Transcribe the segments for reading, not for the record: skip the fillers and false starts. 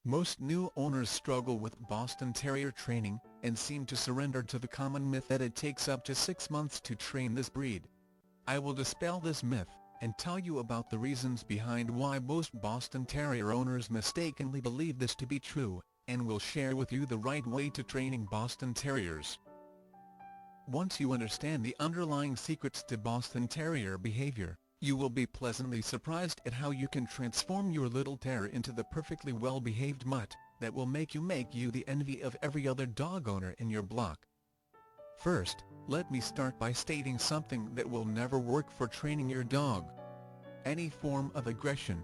Most new owners struggle with Boston Terrier training, and seem to surrender to the common myth that it takes up to 6 months to train this breed. I will dispel this myth, and tell you about the reasons behind why most Boston Terrier owners mistakenly believe this to be true, and will share with you the right way to training Boston Terriers. Once you understand the underlying secrets to Boston Terrier behavior, you will be pleasantly surprised at how you can transform your little terrier into the perfectly well-behaved mutt that will make you the envy of every other dog owner in your block. First, let me start by stating something that will never work for training your dog: any form of aggression.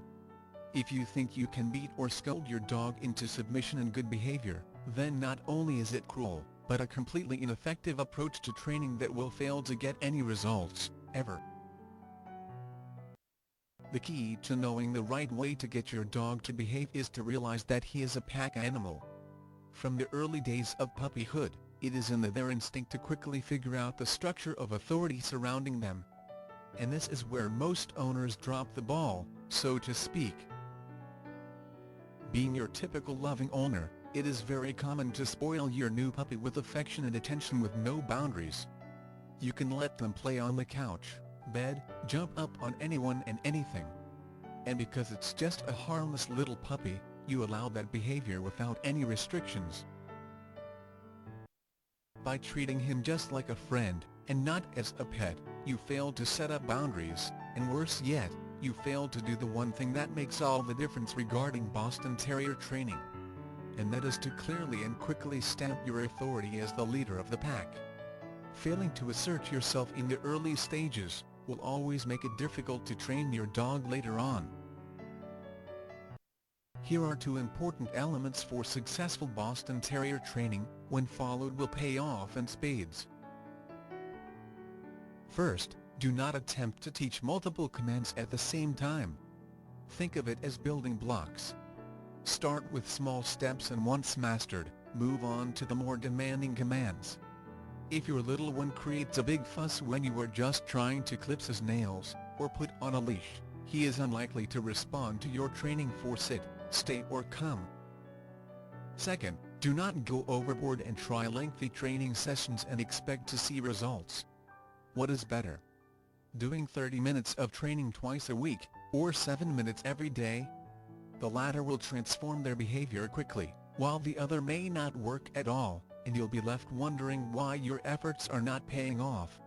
If you think you can beat or scold your dog into submission and good behavior, then not only is it cruel, but a completely ineffective approach to training that will fail to get any results, ever. The key to knowing the right way to get your dog to behave is to realize that he is a pack animal. From the early days of puppyhood, it is in their instinct to quickly figure out the structure of authority surrounding them. And this is where most owners drop the ball, so to speak. Being your typical loving owner, it is very common to spoil your new puppy with affection and attention with no boundaries. You can let them play on the couch, bed, jump up on anyone and anything. And because it's just a harmless little puppy, you allow that behavior without any restrictions. By treating him just like a friend, and not as a pet, you fail to set up boundaries, and worse yet, you fail to do the one thing that makes all the difference regarding Boston Terrier training. And that is to clearly and quickly stamp your authority as the leader of the pack. Failing to assert yourself in the early stages will always make it difficult to train your dog later on. Here are 2 important elements for successful Boston Terrier training, when followed will pay off in spades. First, do not attempt to teach multiple commands at the same time. Think of it as building blocks. Start with small steps and once mastered, move on to the more demanding commands. If your little one creates a big fuss when you are just trying to clip his nails, or put on a leash, he is unlikely to respond to your training for sit, stay or come. Second, do not go overboard and try lengthy training sessions and expect to see results. What is better? Doing 30 minutes of training twice a week, or 7 minutes every day? The latter will transform their behavior quickly, while the other may not work at all, and you'll be left wondering why your efforts are not paying off.